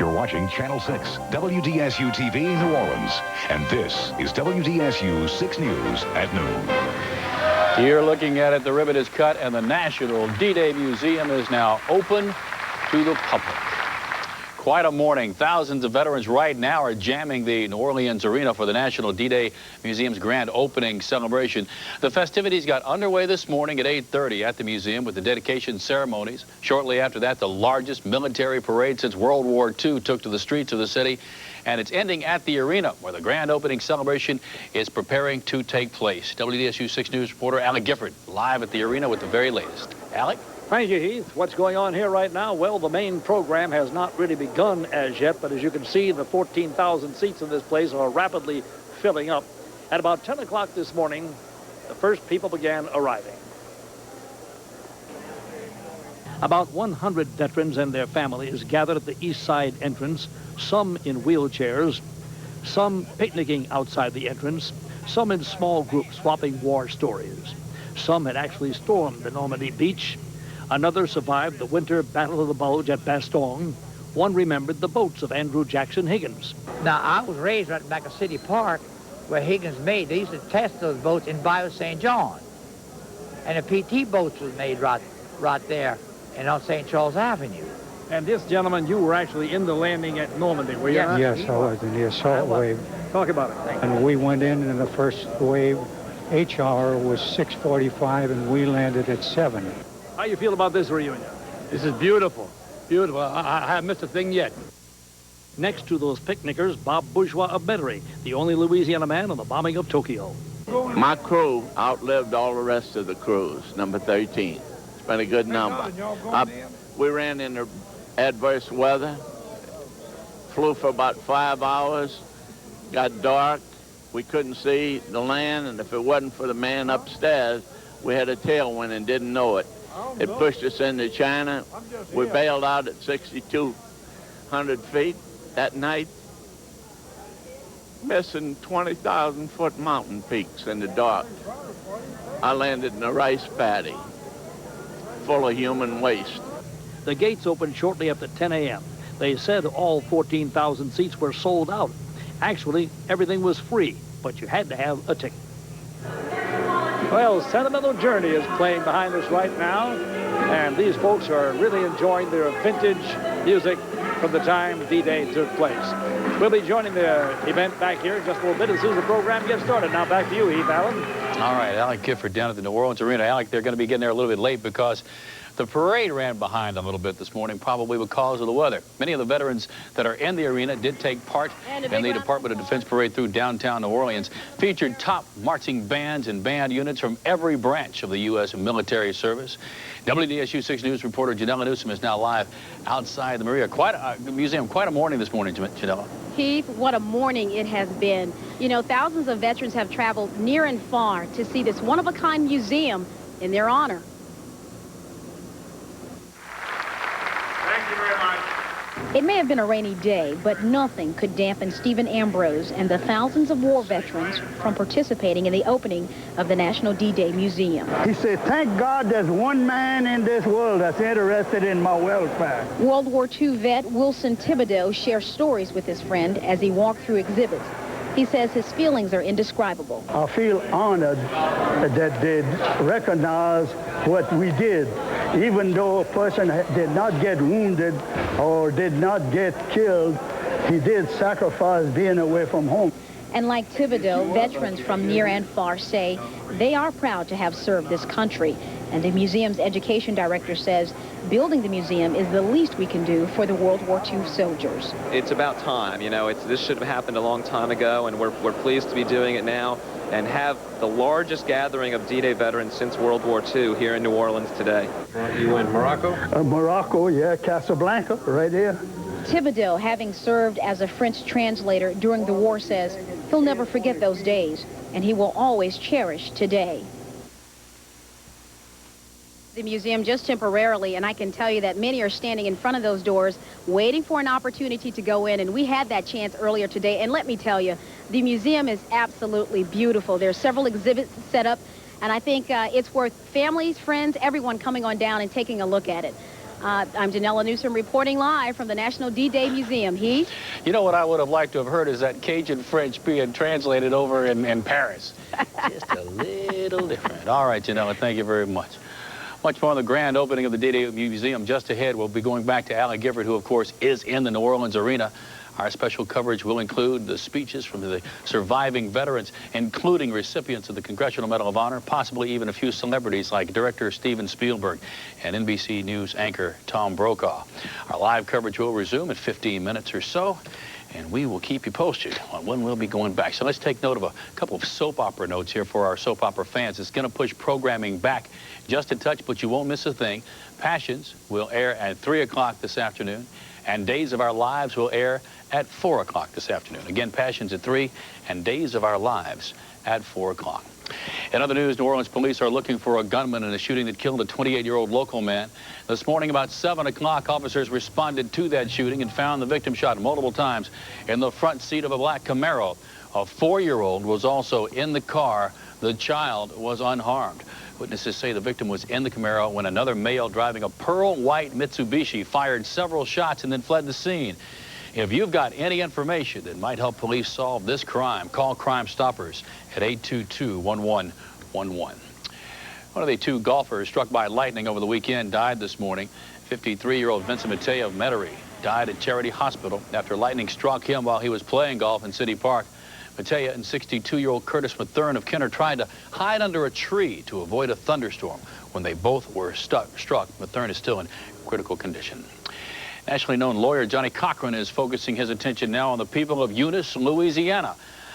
You're watching Channel 6, WDSU-TV New Orleans. And this is WDSU 6 News at noon. You're looking at it. The ribbon is cut, and the National D-Day Museum is now open to the public. Quite a morning. Thousands of veterans right now are jamming the New Orleans arena for the National D-Day Museum's grand opening celebration. The festivities got underway this morning at 8:30 at the museum with the dedication ceremonies. Shortly after that, the largest military parade since World War II took to the streets of the city. And it's ending at the arena, where the grand opening celebration is preparing to take place. WDSU 6 News reporter Alec Gifford live at the arena with the very latest. Alec? Thank you, Heath. What's going on here right now? Well, the main program has not really begun as yet, but as you can see, the 14,000 seats in this place are rapidly filling up. At about 10 o'clock this morning, the first people began arriving. About 100 veterans and their families gathered at the east side entrance, some in wheelchairs, some picnicking outside the entrance, some in small groups swapping war stories. Some had actually stormed the Normandy beach. Another survived the winter Battle of the Bulge at Bastogne. One remembered the boats of Andrew Jackson Higgins. Now, I was raised right back at City Park where Higgins made. They used to test those boats in Bayou St. John. And the PT boats was made right there and on St. Charles Avenue. And this gentleman, you were actually in the landing at Normandy, were you? Yes, Yes, I was in the assault wave. Talk about it. And we went in, and the first wave, H hour, was 6:45, and we landed at 7. How you feel about this reunion? This is beautiful. Beautiful. I haven't missed a thing yet. Next to those picnickers, Bob Bourgeois of Metairie, the only Louisiana man on the bombing of Tokyo. My crew outlived all the rest of the crews, number 13. It's been a good number. We ran into adverse weather, flew for about 5 hours, got dark, we couldn't see the land, and if it wasn't for the man upstairs, we had a tailwind and didn't know it. It pushed us into China. We bailed out at 6,200 feet that night, missing 20,000-foot mountain peaks in the dark. I landed in a rice paddy full of human waste. The gates opened shortly after 10 a.m. They said all 14,000 seats were sold out. Actually, everything was free, but you had to have a ticket. Well, Sentimental Journey is playing behind us right now, and these folks are really enjoying their vintage music from the time D-Day took place. We'll be joining the event back here in just a little bit as soon as the program gets started. Now back to you, Heath Allen. All right, Alec Gifford down at the New Orleans Arena. Alec, they're going to be getting there a little bit late because the parade ran behind them a little bit this morning, probably because of the weather. Many of the veterans that are in the arena did take part in the Department of Defense parade through downtown New Orleans. Featured top marching bands and band units from every branch of the U.S. military service. WDSU 6 News reporter Janella Newsom is now live outside the museum. Quite a morning this morning, Janella. Heath, what a morning it has been. You know, thousands of veterans have traveled near and far to see this one-of-a-kind museum in their honor. It may have been a rainy day, but nothing could dampen Stephen Ambrose and the thousands of war veterans from participating in the opening of the National D-Day Museum. He said, thank God there's one man in this world that's interested in my welfare. World War II vet Wilson Thibodeau shares stories with his friend as he walked through exhibits. He says his feelings are indescribable. I feel honored that they recognize what we did. Even though a person did not get wounded or did not get killed, he did sacrifice being away from home. And like Thibodeau, veterans from near and far say they are proud to have served this country. And the museum's education director says building the museum is the least we can do for the World War II soldiers. It's about time, you know. This should have happened a long time ago, and we're pleased to be doing it now and have the largest gathering of D-Day veterans since World War II here in New Orleans today. You in Morocco? Morocco, yeah, Casablanca, right there. Thibodeau, having served as a French translator during the war, says he'll never forget those days, and he will always cherish today. The museum just temporarily, and I can tell you that many are standing in front of those doors waiting for an opportunity to go in, and we had that chance earlier today. And let me tell you, the museum is absolutely beautiful. There are several exhibits set up, and I think it's worth families, friends, everyone coming on down and taking a look at it. I'm Janella Newsom reporting live from the National D-Day Museum. Heath? You know what I would have liked to have heard is that Cajun French being translated over in Paris. Just a little different. All right, Janella, thank you very much. Much more on the grand opening of the D-Day Museum just ahead. We'll be going back to Allie Gifford, who, of course, is in the New Orleans arena. Our special coverage will include the speeches from the surviving veterans, including recipients of the Congressional Medal of Honor, possibly even a few celebrities like director Steven Spielberg and NBC News anchor Tom Brokaw. Our live coverage will resume in 15 minutes or so, and we will keep you posted on when we'll be going back. So let's take note of a couple of soap opera notes here for our soap opera fans. It's going to push programming back just a touch, but you won't miss a thing. Passions will air at 3 o'clock this afternoon, and Days of Our Lives will air at 4 o'clock this afternoon. Again, Passions at 3 and Days of Our Lives at 4 o'clock. In other news, New Orleans police are looking for a gunman in a shooting that killed a 28-year-old local man. This morning about 7 o'clock, officers responded to that shooting and found the victim shot multiple times in the front seat of a black Camaro. A 4-year-old was also in the car. The child was unharmed. Witnesses say the victim was in the Camaro when another male driving a pearl white Mitsubishi fired several shots and then fled the scene. If you've got any information that might help police solve this crime, call Crime Stoppers at 822-1111. One of the 2 golfers struck by lightning over the weekend died this morning. 53-year-old Vincent Mateo of Metairie died at Charity Hospital after lightning struck him while he was playing golf in City Park. Mateo and 62-year-old Curtis Mathern of Kenner tried to hide under a tree to avoid a thunderstorm. When they both were struck, Mathern is still in critical condition. Nationally known lawyer Johnny Cochran is focusing his attention now on the people of Eunice, Louisiana.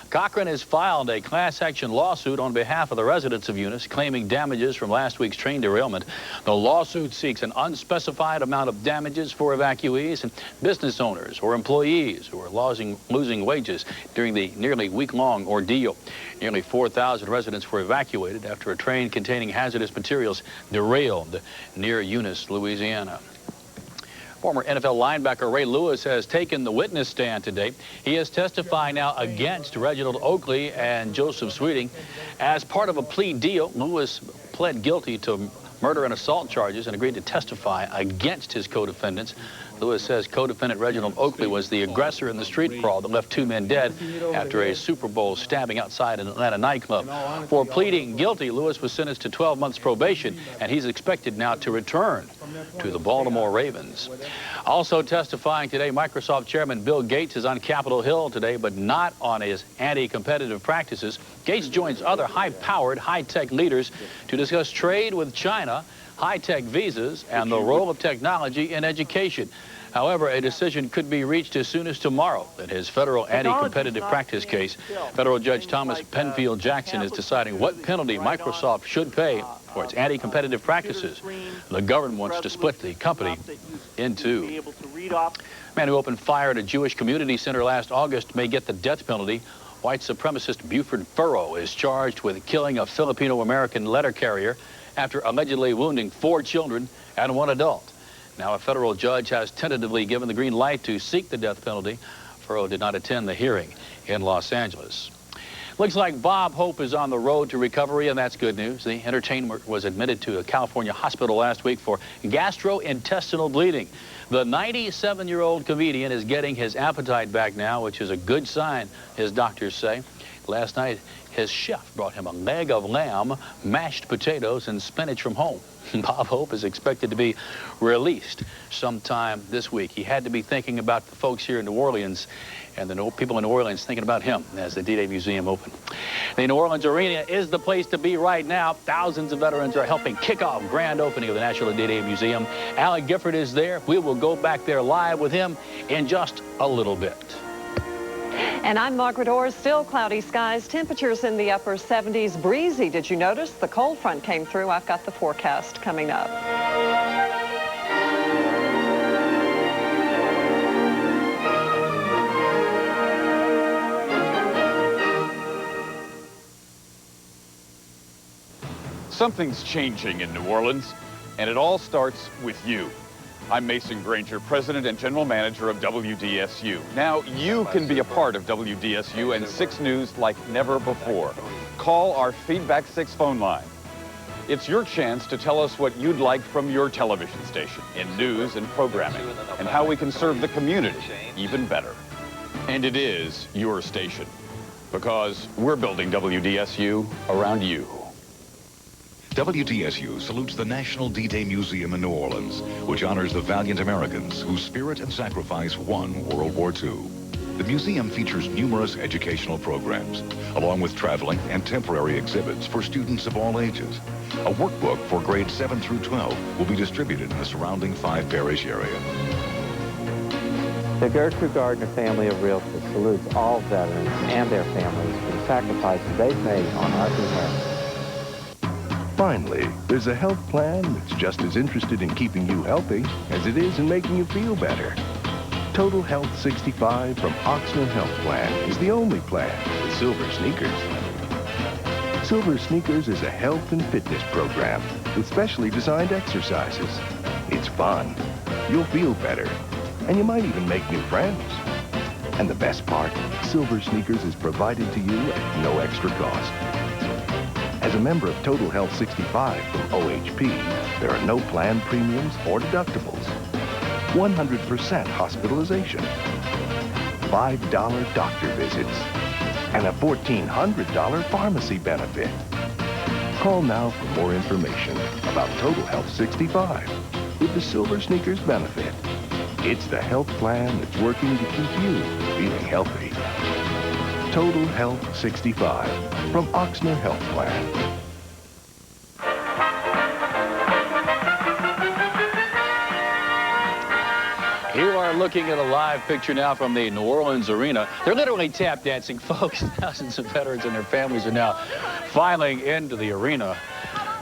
Cochran has filed a class action lawsuit on behalf of the residents of Eunice, claiming damages from last week's train derailment. The lawsuit seeks an unspecified amount of damages for evacuees and business owners or employees who are losing wages during the nearly week-long ordeal. Nearly 4,000 residents were evacuated after a train containing hazardous materials derailed near Eunice, Louisiana. Former NFL linebacker Ray Lewis has taken the witness stand today. He is testifying now against Reginald Oakley and Joseph Sweeting. As part of a plea deal, Lewis pled guilty to murder and assault charges and agreed to testify against his co-defendants. Lewis says co-defendant Reginald Oakley was the aggressor in the street brawl that left 2 men dead after a Super Bowl stabbing outside an Atlanta nightclub. For pleading guilty, Lewis was sentenced to 12 months probation, and he's expected now to return to the Baltimore Ravens. Also testifying today, Microsoft Chairman Bill Gates is on Capitol Hill today, but not on his anti-competitive practices. Gates joins other high-powered, high-tech leaders to discuss trade with China, high-tech visas, and the role of technology in education. However, a decision could be reached as soon as tomorrow in his federal anti-competitive practice case. Federal Judge Thomas Penfield Jackson is deciding what penalty Microsoft should pay for its anti-competitive practices. The government wants to split the company in 2. A man who opened fire at a Jewish community center last August may get the death penalty. White supremacist Buford Furrow is charged with killing a Filipino-American letter carrier after allegedly wounding 4 children and 1 adult. Now, a federal judge has tentatively given the green light to seek the death penalty. Furrow did not attend the hearing in Los Angeles. Looks like Bob Hope is on the road to recovery, and that's good news. The entertainer was admitted to a California hospital last week for gastrointestinal bleeding. The 97-year-old comedian is getting his appetite back now, which is a good sign, his doctors say. Last night, his chef brought him a leg of lamb, mashed potatoes, and spinach from home. Bob Hope is expected to be released sometime this week. He had to be thinking about the folks here in New Orleans and the people in New Orleans thinking about him as the D-Day Museum opened. The New Orleans Arena is the place to be right now. Thousands of veterans are helping kick off grand opening of the National D-Day Museum. Allie Gifford is there. We will go back there live with him in just a little bit. And I'm Margaret Orr. Still cloudy skies, temperatures in the upper 70s, breezy. Did you notice the cold front came through? I've got the forecast coming up. Something's changing in New Orleans, and it all starts with you. I'm Mason Granger, President and General Manager of WDSU. Now, you can be a part of WDSU and 6 News like never before. Call our Feedback 6 phone line. It's your chance to tell us what you'd like from your television station in news and programming, and how we can serve the community even better. And it is your station, because we're building WDSU around you. WDSU salutes the National D-Day Museum in New Orleans, which honors the valiant Americans whose spirit and sacrifice won World War II. The museum features numerous educational programs, along with traveling and temporary exhibits for students of all ages. A workbook for grades 7 through 12 will be distributed in the surrounding 5-parish area. The Gertrude Gardner family of realtors salutes all veterans and their families for the sacrifices they've made on our behalf. Finally, there's a health plan that's just as interested in keeping you healthy as it is in making you feel better. Total Health 65 from Oxnard Health Plan is the only plan with Silver Sneakers. Silver Sneakers is a health and fitness program with specially designed exercises. It's fun, you'll feel better, and you might even make new friends. And the best part, Silver Sneakers is provided to you at no extra cost. As a member of Total Health 65 from OHP, there are no plan premiums or deductibles. 100% hospitalization, $5 doctor visits, and a $1,400 pharmacy benefit. Call now for more information about Total Health 65 with the Silver Sneakers benefit. It's the health plan that's working to keep you feeling healthy. Total Health 65 from Oxnard Health Plan. You are looking at a live picture now from the New Orleans Arena. They're literally tap dancing, folks. Thousands of veterans and their families are now filing into the arena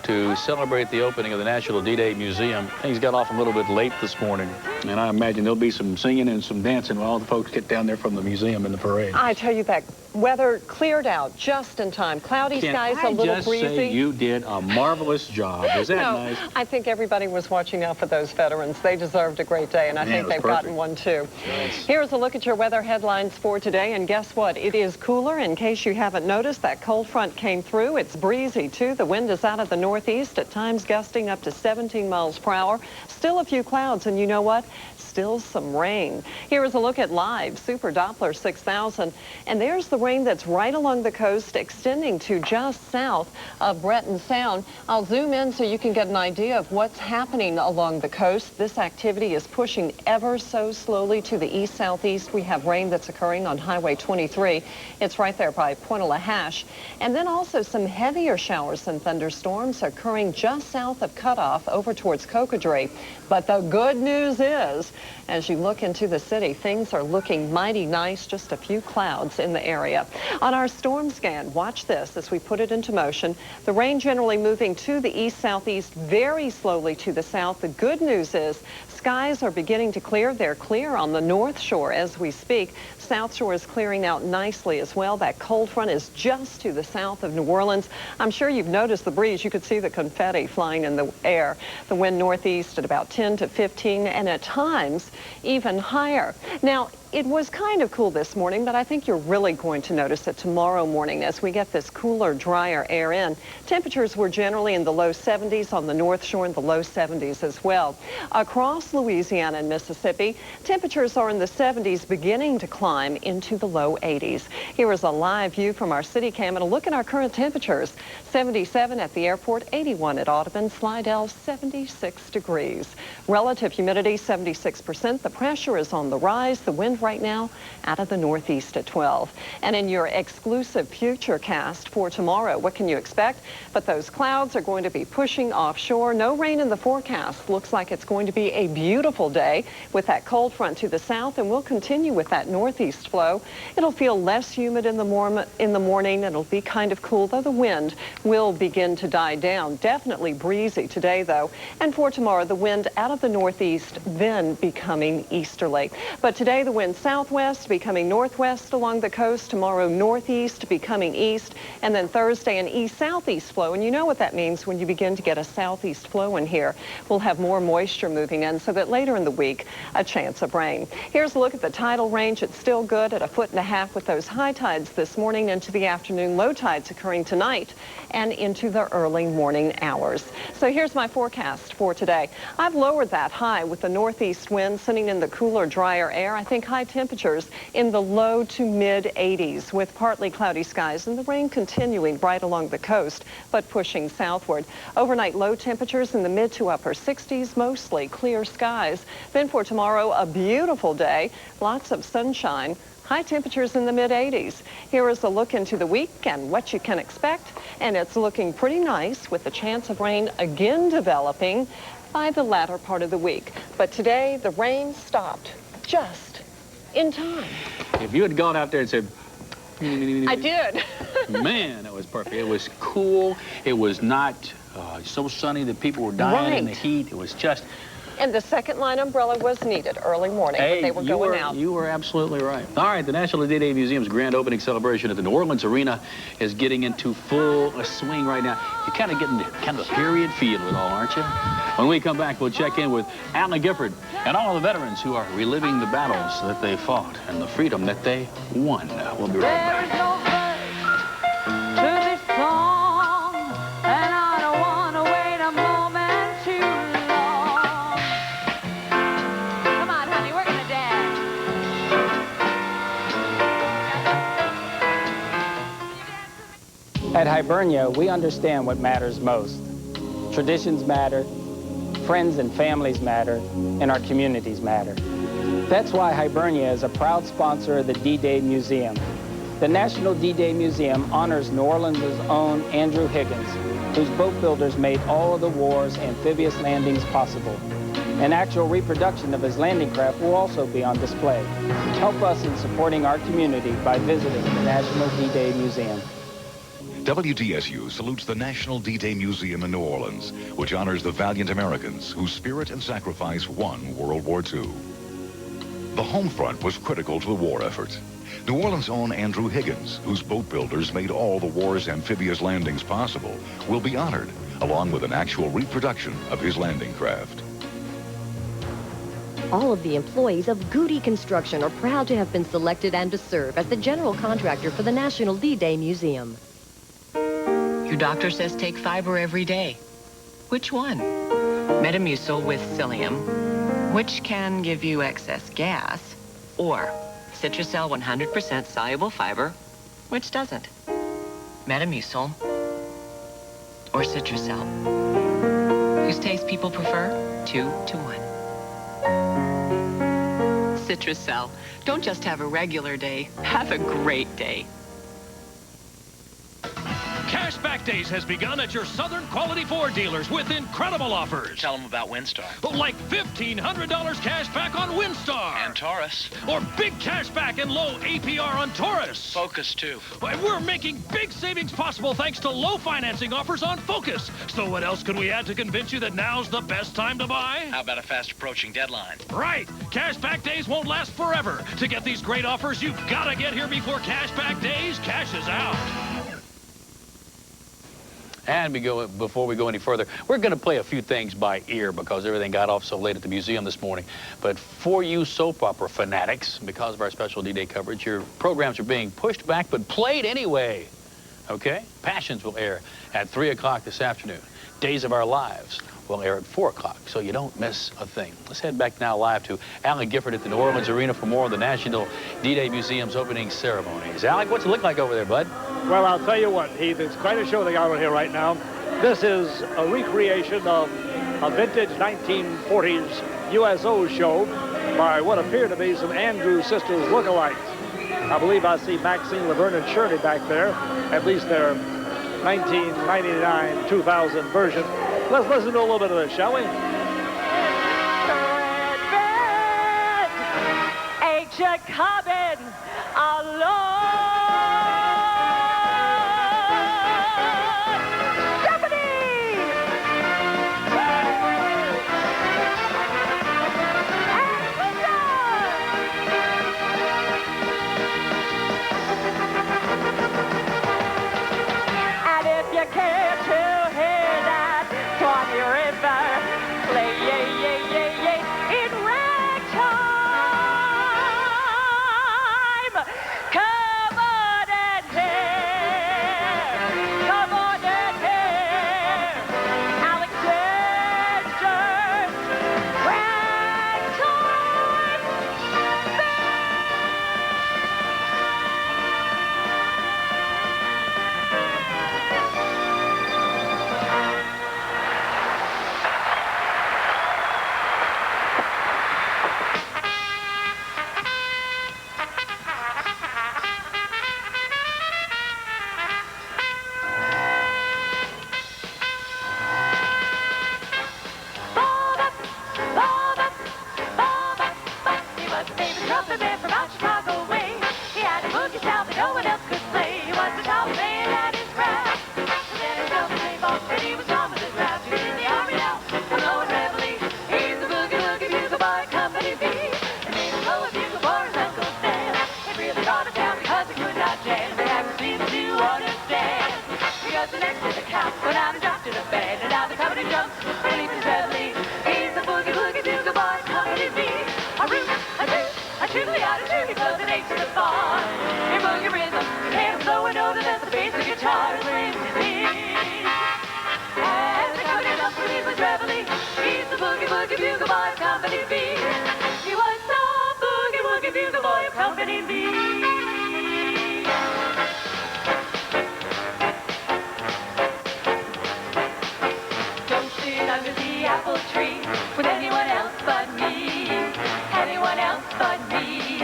to celebrate the opening of the National D-Day Museum. Things got off a little bit late this morning, and I imagine there'll be some singing and some dancing while all the folks get down there from the museum in the parade. I tell you, that weather cleared out just in time. Cloudy skies, a little breezy. Can I just say you did a marvelous job? Is that nice? I think everybody was watching out for those veterans. They deserved a great day, and I think they've gotten one too. Nice. Here's a look at your weather headlines for today, and guess what? It is cooler. In case you haven't noticed, that cold front came through. It's breezy too. The wind is out of the northeast, at times gusting up to 17 miles per hour. Still a few clouds, and you know what? Still some rain. Here is a look at live Super Doppler 6000, and there's the rain that's right along the coast, extending to just south of Breton Sound. I'll zoom in so you can get an idea of what's happening along the coast. This activity is pushing ever so slowly to the east-southeast. We have rain that's occurring on Highway 23. It's right there by Pointe-a-la-Hache. And then also some heavier showers and thunderstorms occurring just south of Cutoff over towards Cocodrie. But the good news is, as you look into the city, things are looking mighty nice, just a few clouds in the area. On our storm scan, watch this as we put it into motion. The rain generally moving to the east-southeast, very slowly to the south. The good news is skies are beginning to clear. They're clear on the North Shore as we speak. South Shore is clearing out nicely as well. That cold front is just to the south of New Orleans. I'm sure you've noticed the breeze. You could see the confetti flying in the air. The wind northeast at about 10 to 15, and at times even higher. Now, it was kind of cool this morning, but I think you're really going to notice it tomorrow morning as we get this cooler, drier air in. Temperatures were generally in the low 70s on the North Shore and the low 70s as well. Across Louisiana and Mississippi, temperatures are in the 70s, beginning to climb into the low 80s. Here is a live view from our city cam and a look at our current temperatures. 77 at the airport, 81 at Audubon, Slidell, 76 degrees. Relative humidity, 76%. The pressure is on the rise. The wind right now out of the northeast at 12. And in your exclusive futurecast for tomorrow, what can you expect? But those clouds are going to be pushing offshore. No rain in the forecast. Looks like it's going to be a beautiful day with that cold front to the south, and we'll continue with that northeast flow. It'll feel less humid in the morning. It'll be kind of cool, though the wind will begin to die down. Definitely breezy today, though. And for tomorrow, the wind out of the northeast, then becoming easterly. But today, the wind wind southwest, becoming northwest along the coast. Tomorrow, northeast, becoming east. And then Thursday, an east-southeast flow. And you know what that means when you begin to get a southeast flow in here. We'll have more moisture moving in, so that later in the week, a chance of rain. Here's a look at the tidal range. It's still good at 1.5 feet with those high tides this morning into the afternoon. Low tides occurring tonight and into the early morning hours. So here's my forecast for today. I've lowered that high with the northeast wind sending in the cooler, drier air. I think high temperatures in the low to mid 80s with partly cloudy skies and the rain continuing right along the coast, but pushing southward. Overnight low temperatures in the mid to upper 60s, mostly clear skies. Then for tomorrow, a beautiful day, lots of sunshine. High temperatures in the mid-80s. Here is a look into the week and what you can expect. And it's looking pretty nice with the chance of rain again developing by the latter part of the week. But today, the rain stopped just in time. If you had gone out there and said... I did. Man, that was perfect. It was cool. It was not so sunny that people were dying in the heat. It was just... And the second line umbrella was needed early morning when they were going out. You were absolutely right. All right, the National D-Day Museum's grand opening celebration at the New Orleans Arena is getting into full swing right now. You're kind of getting kind of a period feel of it all, aren't you? When we come back, we'll check in with Alan Gifford and all the veterans who are reliving the battles that they fought and the freedom that they won. We'll be right back. At Hibernia, we understand what matters most. Traditions matter, friends and families matter, and our communities matter. That's why Hibernia is a proud sponsor of the D-Day Museum. The National D-Day Museum honors New Orleans' own Andrew Higgins, whose boat builders made all of the war's amphibious landings possible. An actual reproduction of his landing craft will also be on display. Help us in supporting our community by visiting the National D-Day Museum. WDSU salutes the National D-Day Museum in New Orleans, which honors the valiant Americans whose spirit and sacrifice won World War II. The home front was critical to the war effort. New Orleans' own Andrew Higgins, whose boat builders made all the war's amphibious landings possible, will be honored, along with an actual reproduction of his landing craft. All of the employees of Goody Construction are proud to have been selected and to serve as the general contractor for the National D-Day Museum. Your doctor says take fiber every day. Which one? Metamucil with psyllium, which can give you excess gas, or Citrusel 100% soluble fiber, which doesn't. Metamucil or Citrusel. Whose taste people prefer? 2 to 1. Citrusel. Don't just have a regular day, have a great day. Cashback Days has begun at your Southern Quality Ford dealers with incredible offers. Tell them about Windstar. Like $1,500 cash back on Windstar. And Taurus. Or big cash back and low APR on Taurus. Focus, too. We're making big savings possible thanks to low financing offers on Focus. So what else can we add to convince you that now's the best time to buy? How about a fast-approaching deadline? Right. Cashback Days won't last forever. To get these great offers, you've got to get here before Cashback Days cashes out. And before we go any further, we're going to play a few things by ear because everything got off so late at the museum this morning. But for you soap opera fanatics, because of our special D-Day coverage, your programs are being pushed back but played anyway. Okay? Passions will air at 3 o'clock this afternoon. Days of Our Lives will air at 4 o'clock, so you don't miss a thing. Let's head back now live to Alan Gifford at the New Orleans Arena for more of the National D-Day Museum's opening ceremonies. Alec, what's it look like over there, bud? Well, I'll tell you what, Heath, it's quite a show they got on here right now. This is a recreation of a vintage 1940s USO show by what appear to be some Andrews sisters lookalikes. I believe I see Maxine, Laverne, and Shirley back there, at least their 1999, 2000 version. Let's listen to a little bit of this, shall we? Ain't you coming along? man from out Chicago way. He had a boogie style that no one else could play. He was the top man at his craft. And then himself a name box, and he was on with his rap. He's in the army now, and low and reveille. He's the boogie woogie bugle boy, Company B. And made him low a bugle for his Uncle Sam. It really brought him down because he could not jam. They haven't seemed to understand. Because the next is a count, went out and dropped in a bed. And now the company jumps, and his reveille. He's the boogie woogie bugle boy, Company B. A root, a toot, a tootly out of two, he blows an H to the bar. In boogie rhythm, his hands slow and older than the bass of guitar swings his feet. And the company jumps when he was reveille. He's the boogie woogie bugle boy, Company B. He was the boogie woogie bugle boy of Company B. Under the apple tree with anyone else but me. Anyone else but me.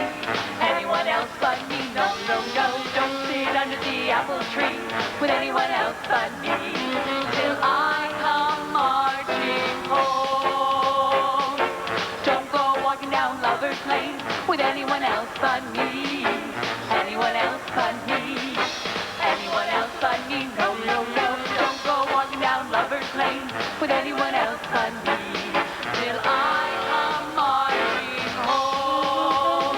Anyone else but me. No, no, no, don't sit under the apple tree with anyone else but me. Till I come marching home. Don't go walking down Lover's Lane with anyone else but me. Anyone else but me. Anyone else but me. No, no, no, don't go walking down Lover's Lane with anyone else but me, till I come marching home.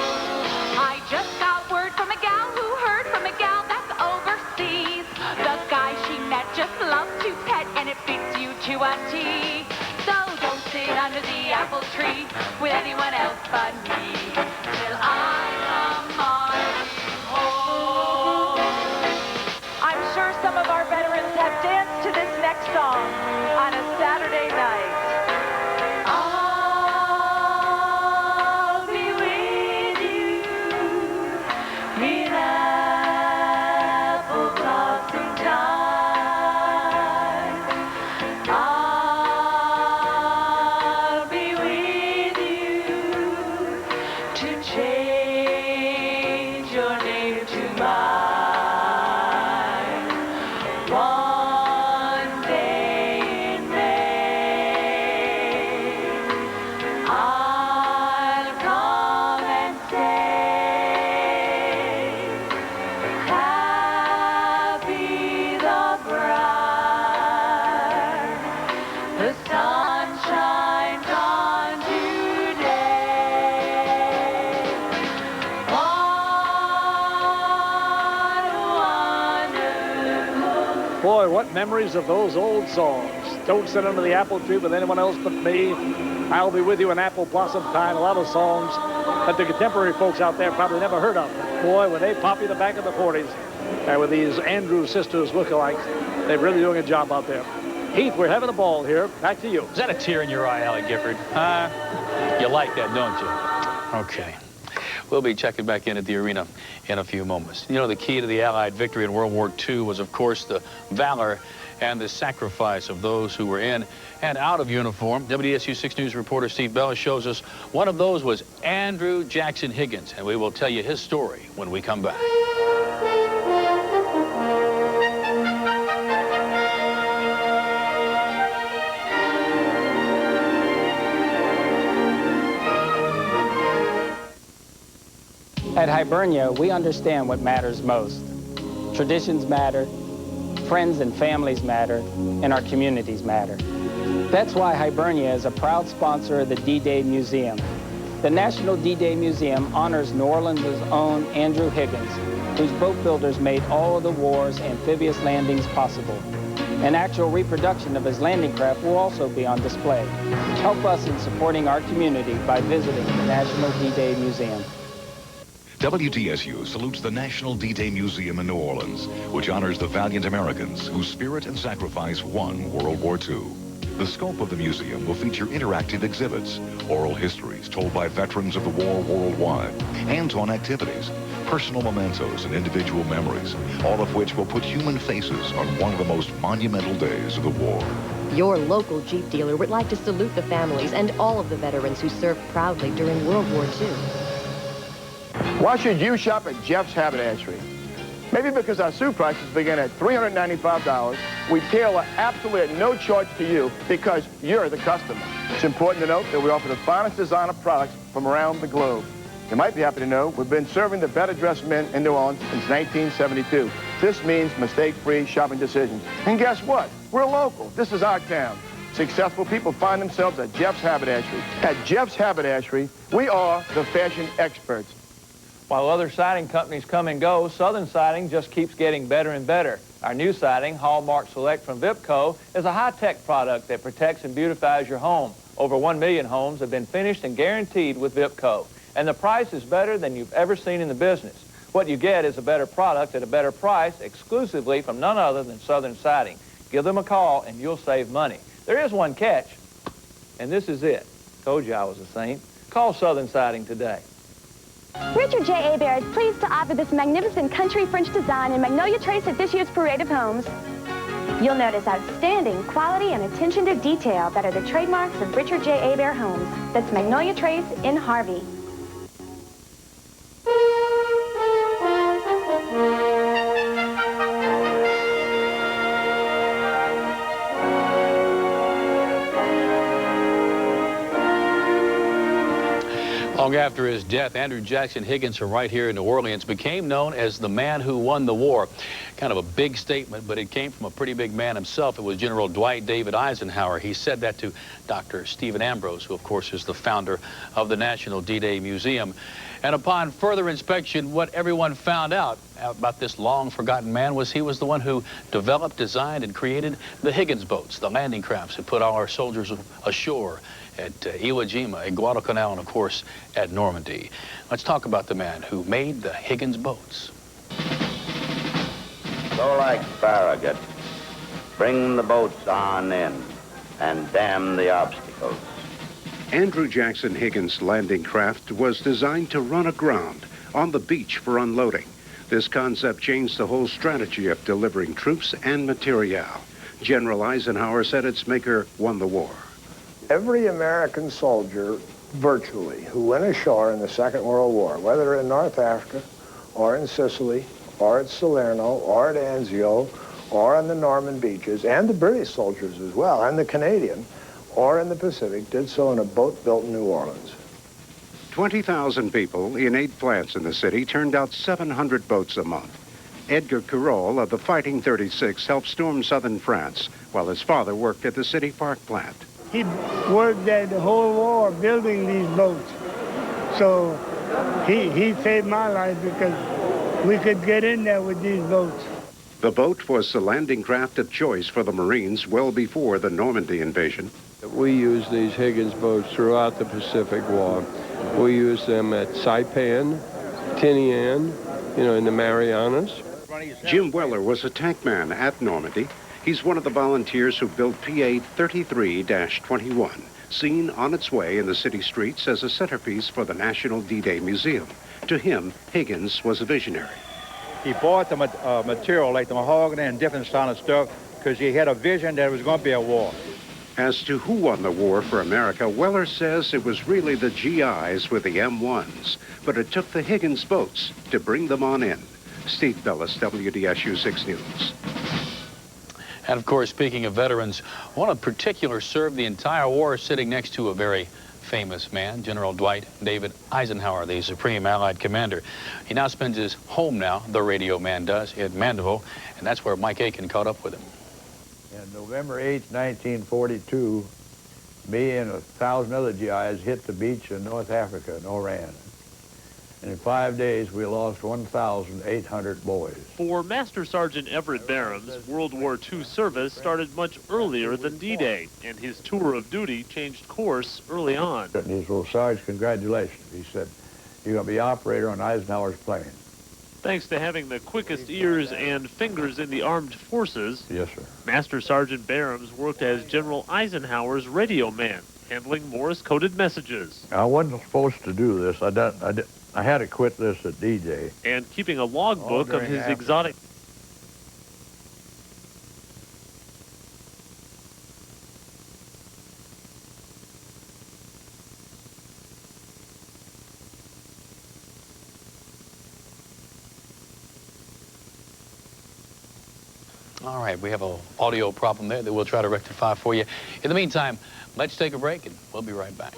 I just got word from a gal who heard from a gal that's overseas. The guy she met just loves to pet, and it fits you to a T. So don't sit under the apple tree with anyone else but me, till I come marching home. I'm sure some of our veterans have danced to this next song on a Saturday night. I'll be with you in apple blossom time. I'll be with you to change your name to mine. One day in May, I'll come and say, happy the bride, the sun shines on today. Boy, what memories of those old songs. Don't sit under the apple tree with anyone else but me. I'll be with you in apple blossom time. A lot of songs that the contemporary folks out there probably never heard of. Boy, when they pop you the back of the 40s, with these Andrews sisters lookalikes, they're really doing a job out there. Heath, we're having a ball here. Back to you. Is that a tear in your eye, Alec Gifford? You like that, don't you? Okay. We'll be checking back in at the arena in a few moments. You know, the key to the Allied victory in World War II was, of course, the valor and the sacrifice of those who were in and out of uniform. WDSU 6 News reporter Steve Bell shows us one of those was Andrew Jackson Higgins, and we will tell you his story when we come back. At Hibernia, we understand what matters most. Traditions matter, friends and families matter, and our communities matter. That's why Hibernia is a proud sponsor of the D-Day Museum. The National D-Day Museum honors New Orleans' own Andrew Higgins, whose boat builders made all of the war's amphibious landings possible. An actual reproduction of his landing craft will also be on display. Help us in supporting our community by visiting the National D-Day Museum. WDSU salutes the National D-Day Museum in New Orleans, which honors the valiant Americans whose spirit and sacrifice won World War II. The scope of the museum will feature interactive exhibits, oral histories told by veterans of the war worldwide, hands-on activities, personal mementos, and individual memories, all of which will put human faces on one of the most monumental days of the war. Your local Jeep dealer would like to salute the families and all of the veterans who served proudly during World War II. Why should you shop at Jeff's Haberdashery? Maybe because our suit prices begin at $395. We tailor absolutely at no charge to you because you're the customer. It's important to note that we offer the finest designer products from around the globe. You might be happy to know we've been serving the better dressed men in New Orleans since 1972. This means mistake-free shopping decisions. And guess what? We're local. This is our town. Successful people find themselves at Jeff's Haberdashery. At Jeff's Haberdashery, we are the fashion experts. While other siding companies come and go, Southern Siding just keeps getting better and better. Our new siding, Hallmark Select from Vipco, is a high-tech product that protects and beautifies your home. Over 1 million homes have been finished and guaranteed with Vipco. And the price is better than you've ever seen in the business. What you get is a better product at a better price, exclusively from none other than Southern Siding. Give them a call and you'll save money. There is one catch, and this is it. Told you I was a saint. Call Southern Siding today. Richard J. Hebert is pleased to offer this magnificent country French design in Magnolia Trace at this year's Parade of Homes. You'll notice outstanding quality and attention to detail that are the trademarks of Richard J. Hebert Homes. That's Magnolia Trace in Harvey. Long after his death, Andrew Jackson Higgins from right here in New Orleans became known as the man who won the war. Kind of a big statement, but it came from a pretty big man himself. It was General Dwight David Eisenhower. He said that to Dr. Stephen Ambrose, who, of course, is the founder of the National D-Day Museum. And upon further inspection, what everyone found out about this long-forgotten man was he was the one who developed, designed, and created the Higgins boats, the landing crafts that put all our soldiers ashore at Iwo Jima, at Guadalcanal, and, of course, at Normandy. Let's talk about the man who made the Higgins boats. Go like Farragut. Bring the boats on in and damn the obstacles. Andrew Jackson Higgins' landing craft was designed to run aground on the beach for unloading. This concept changed the whole strategy of delivering troops and materiel. General Eisenhower said its maker won the war. Every American soldier, virtually, who went ashore in the Second World War, whether in North Africa or in Sicily or at Salerno or at Anzio or on the Norman beaches, and the British soldiers as well, and the Canadian, or in the Pacific, did so in a boat built in New Orleans. 20,000 people in 8 plants in the city turned out 700 boats a month. Edgar Carroll of the Fighting 36 helped storm southern France, while his father worked at the City Park plant. He worked at the whole war building these boats. So he saved my life because we could get in there with these boats. The boat was the landing craft of choice for the Marines well before the Normandy invasion. We used these Higgins boats throughout the Pacific War. We used them at Saipan, Tinian, in the Marianas. Jim Weller was a tank man at Normandy. He's one of the volunteers who built PA 33-21, seen on its way in the city streets as a centerpiece for the National D-Day Museum. To him, Higgins was a visionary. He bought the material like the mahogany and different style of stuff because he had a vision that there was going to be a war. As to who won the war for America, Weller says it was really the GIs with the M1s, but it took the Higgins boats to bring them on in. Steve Bellis, WDSU 6 News. And, of course, speaking of veterans, one in particular served the entire war sitting next to a very famous man, General Dwight David Eisenhower, the Supreme Allied Commander. He now spends his home now, the radio man does, at Mandeville, and that's where Mike Aiken caught up with him. On November 8, 1942, me and 1,000 other GIs hit the beach in North Africa in Oran. And in 5 days, we lost 1,800 boys. For Master Sergeant Everett Barham's World War II service started much earlier than D-Day, and his tour of duty changed course early on. And he said, well, Sarge, congratulations. He said, you're going to be operator on Eisenhower's plane. Thanks to having the quickest ears and fingers in the armed forces, yes, sir. Master Sergeant Barham's worked as General Eisenhower's radio man, handling Morse-coded messages. I wasn't supposed to do this. I had to quit this at D-Day. And keeping a logbook of his exotic... All right, we have an audio problem there that we'll try to rectify for you. In the meantime, let's take a break, and we'll be right back.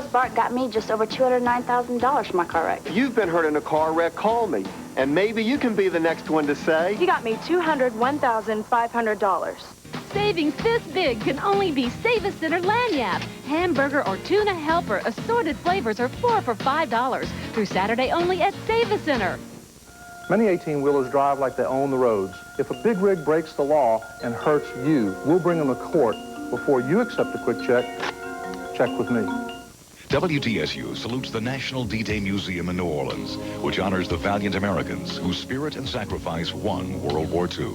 Morris Bart got me just over $209,000 for my car wreck. You've been hurt in a car wreck, call me. And maybe you can be the next one to say... He got me $201,500. Savings this big can only be Save-A-Center Lanyap. Hamburger or tuna helper, assorted flavors are 4 for $5 through Saturday only at Save-A-Center. Many 18-wheelers drive like they own the roads. If a big rig breaks the law and hurts you, we'll bring them to court. Before you accept a quick check with me. WDSU salutes the National D-Day Museum in New Orleans, which honors the valiant Americans whose spirit and sacrifice won World War II.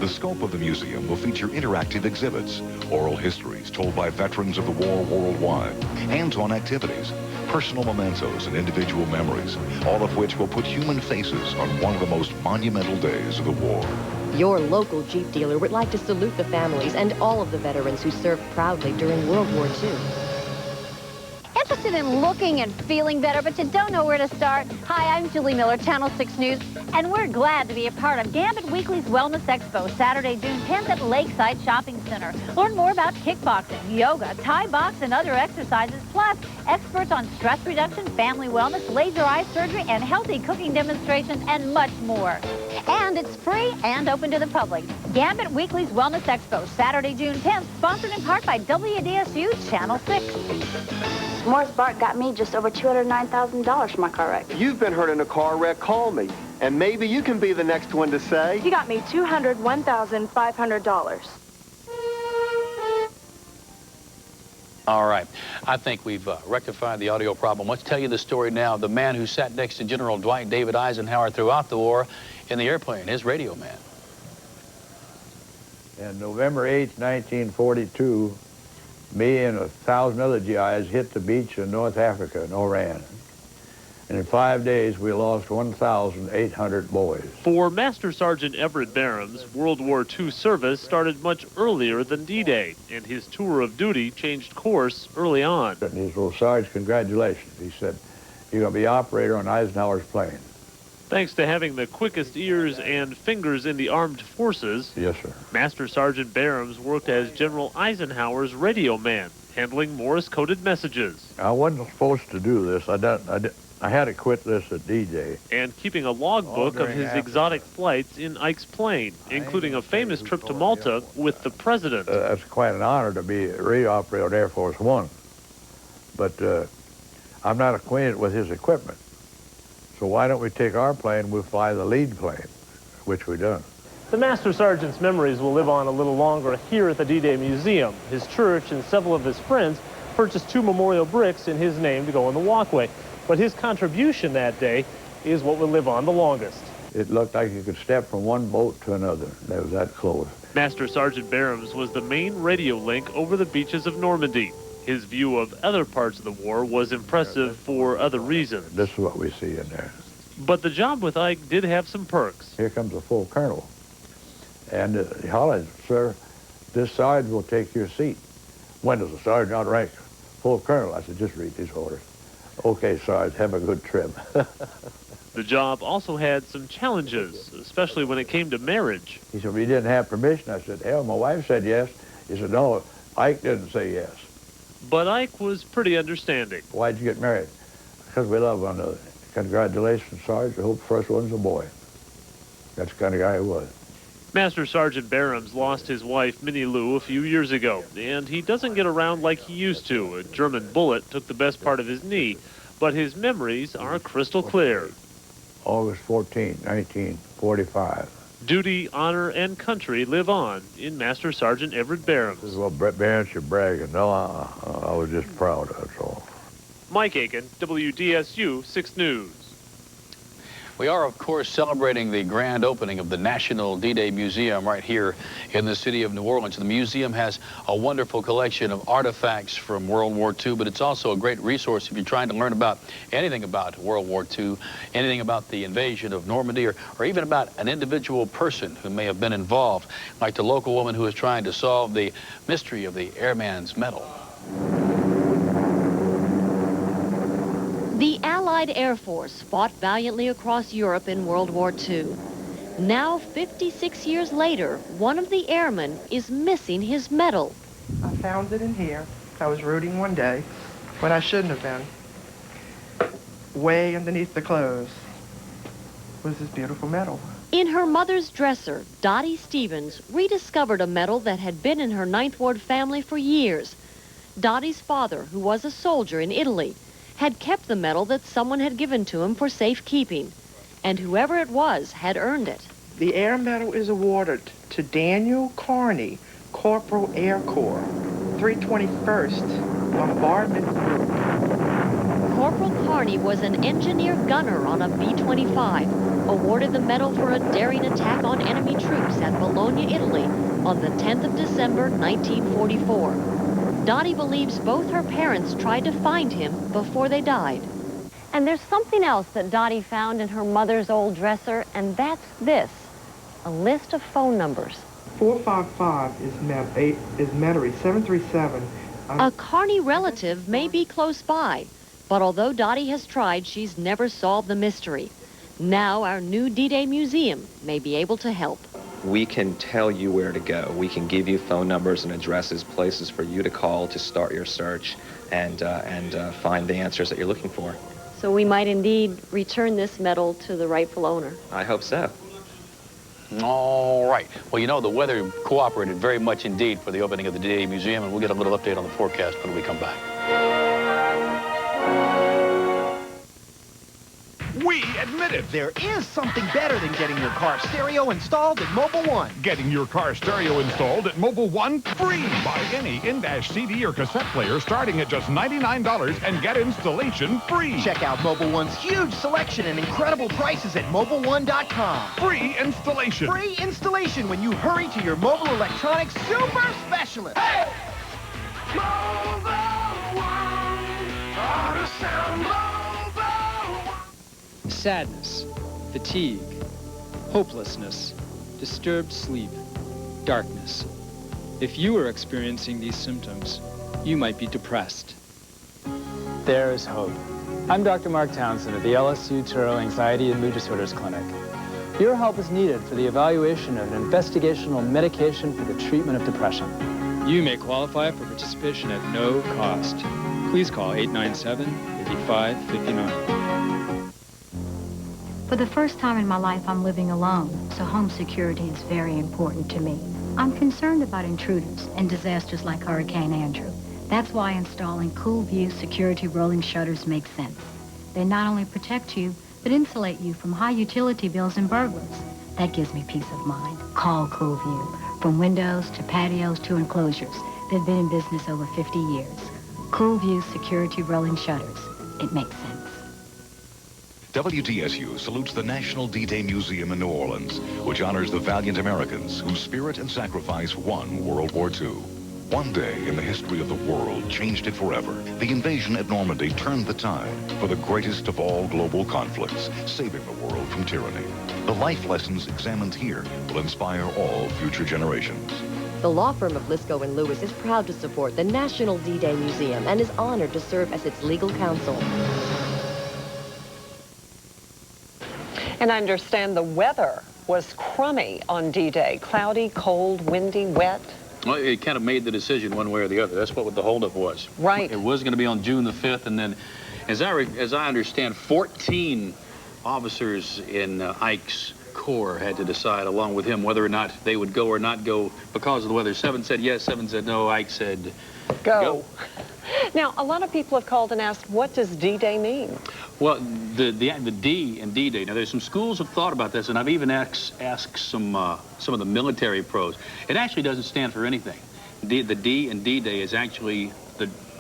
The scope of the museum will feature interactive exhibits, oral histories told by veterans of the war worldwide, hands-on activities, personal mementos and individual memories, all of which will put human faces on one of the most monumental days of the war. Your local Jeep dealer would like to salute the families and all of the veterans who served proudly during World War II. Interested in looking and feeling better, but you don't know where to start? Hi, I'm Julie Miller, Channel 6 News, and we're glad to be a part of Gambit Weekly's Wellness Expo, Saturday, June 10th at Lakeside Shopping Center. Learn more about kickboxing, yoga, Thai box, and other exercises, plus experts on stress reduction, family wellness, laser eye surgery, and healthy cooking demonstrations, and much more. And it's free and open to the public. Gambit Weekly's Wellness Expo, Saturday, June 10th, sponsored in part by WDSU Channel 6. Morris Bart got me just over $209,000 for my car wreck. You've been hurt in a car wreck, call me. And maybe you can be the next one to say... He got me $201,500. All right. I think we've rectified the audio problem. Let's tell you the story now of the man who sat next to General Dwight David Eisenhower throughout the war in the airplane, his radio man. And November 8, 1942, me and 1,000 other GIs hit the beach in North Africa in Oran. And in 5 days, we lost 1,800 boys. For Master Sergeant Everett Barham's, World War II service started much earlier than D-Day, and his tour of duty changed course early on. And he said, well, Sarge, congratulations. He said, you're going to be operator on Eisenhower's plane. Thanks to having the quickest ears and fingers in the armed forces, yes, sir. Master Sergeant Barham's worked as General Eisenhower's radio man, handling Morse-coded messages. I wasn't supposed to do this. I had to quit this at D-Day. And keeping a logbook of his exotic flights in Ike's plane, including a famous trip to Malta with the president. That's quite an honor to be a radio operator on Air Force One. But I'm not acquainted with his equipment. So why don't we take our plane and we'll fly the lead plane, which we've done. The Master Sergeant's memories will live on a little longer here at the D-Day Museum. His church and several of his friends purchased 2 memorial bricks in his name to go on the walkway. But his contribution that day is what will live on the longest. It looked like you could step from one boat to another. That was that close. Master Sergeant Barham's was the main radio link over the beaches of Normandy. His view of other parts of the war was impressive for other reasons. This is what we see in there. But the job with Ike did have some perks. Here comes a full colonel. And he hollered, sir, this sergeant will take your seat. When does the sergeant outrank? Full colonel. I said, just read these orders. Okay, Sarge, have a good trip. The job also had some challenges, especially when it came to marriage. He said, well, you didn't have permission. I said, hell, my wife said yes. He said, no, Ike didn't say yes. But Ike was pretty understanding. Why'd you get married? Because we love one another. Congratulations, Sarge. I hope the first one's a boy. That's the kind of guy he was. Master Sergeant Barham's lost his wife, Minnie Lou, a few years ago, and he doesn't get around like he used to. A German bullet took the best part of his knee, but his memories are crystal clear. August 14, 1945. Duty, honor, and country live on in Master Sergeant Everett Barham's. This is what Barham should brag, and no, I was just proud, that's all. Mike Aiken, WDSU 6 News. We are, of course, celebrating the grand opening of the National D-Day Museum right here in the city of New Orleans. The museum has a wonderful collection of artifacts from World War II, but it's also a great resource if you're trying to learn about anything about World War II, anything about the invasion of Normandy, or even about an individual person who may have been involved, like the local woman who is trying to solve the mystery of the Airman's Medal. The Allied Air Force fought valiantly across Europe in World War II. Now, 56 years later, one of the airmen is missing his medal. I found it in here. I was rooting one day, when I shouldn't have been. Way underneath the clothes was this beautiful medal. In her mother's dresser, Dottie Stevens rediscovered a medal that had been in her Ninth Ward family for years. Dottie's father, who was a soldier in Italy, had kept the medal that someone had given to him for safekeeping, and whoever it was had earned it. The Air Medal is awarded to Daniel Carney, Corporal Air Corps, 321st Bombardment Group. Corporal Carney was an engineer gunner on a B-25, awarded the medal for a daring attack on enemy troops at Bologna, Italy, on the 10th of December, 1944. Dottie believes both her parents tried to find him before they died. And there's something else that Dottie found in her mother's old dresser, and that's this, a list of phone numbers. 455 is Metairie, 737. A Carney relative may be close by, but although Dottie has tried, she's never solved the mystery. Now our new D-Day Museum may be able to help. We can tell you where to go. We can give you phone numbers and addresses, places for you to call to start your search and find the answers that you're looking for. So we might indeed return this medal to the rightful owner. I hope so. All right. Well, you know, the weather cooperated very much indeed for the opening of the D-Day Museum, and we'll get a little update on the forecast when we come back. We admit it. There is something better than getting your car stereo installed at Mobile One. Getting your car stereo installed at Mobile One free. Buy any in-dash CD or cassette player starting at just $99 and get installation free. Check out Mobile One's huge selection and incredible prices at MobileOne.com. Free installation. Free installation when you hurry to your mobile electronics super specialist. Hey! Mobile One. Auto sound Mobile One. Sadness, fatigue, hopelessness, disturbed sleep, darkness. If you are experiencing these symptoms, you might be depressed. There is hope. I'm Dr. Mark Townsend at the LSU Touro Anxiety and Mood Disorders Clinic. Your help is needed for the evaluation of an investigational medication for the treatment of depression. You may qualify for participation at no cost. Please call 897-5559. For the first time in my life, I'm living alone, so home security is very important to me. I'm concerned about intruders and disasters like Hurricane Andrew. That's why installing Cool View security rolling shutters makes sense. They not only protect you, but insulate you from high utility bills and burglars. That gives me peace of mind. Call Cool View. From windows to patios to enclosures, they've been in business over 50 years. Cool View security rolling shutters. It makes sense. WDSU salutes the National D-Day Museum in New Orleans, which honors the valiant Americans whose spirit and sacrifice won World War II. One day in the history of the world changed it forever. The invasion at Normandy turned the tide for the greatest of all global conflicts, saving the world from tyranny. The life lessons examined here will inspire all future generations. The law firm of Lisco & Lewis is proud to support the National D-Day Museum and is honored to serve as its legal counsel. And I understand the weather was crummy on D-Day. Cloudy, cold, windy, wet. Well, it kind of made the decision one way or the other. That's what the holdup was. Right. It was going to be on June the 5th, and then, as I understand, 14 officers in Ike's Corps had to decide, along with him, whether or not they would go or not go because of the weather. 7 said yes, 7 said no. Ike said go. Now, a lot of people have called and asked, what does D-Day mean? Well, the D in D-Day. Now, there's some schools have thought about this, and I've even asked some of the military pros. It actually doesn't stand for anything. The D in D-Day is actually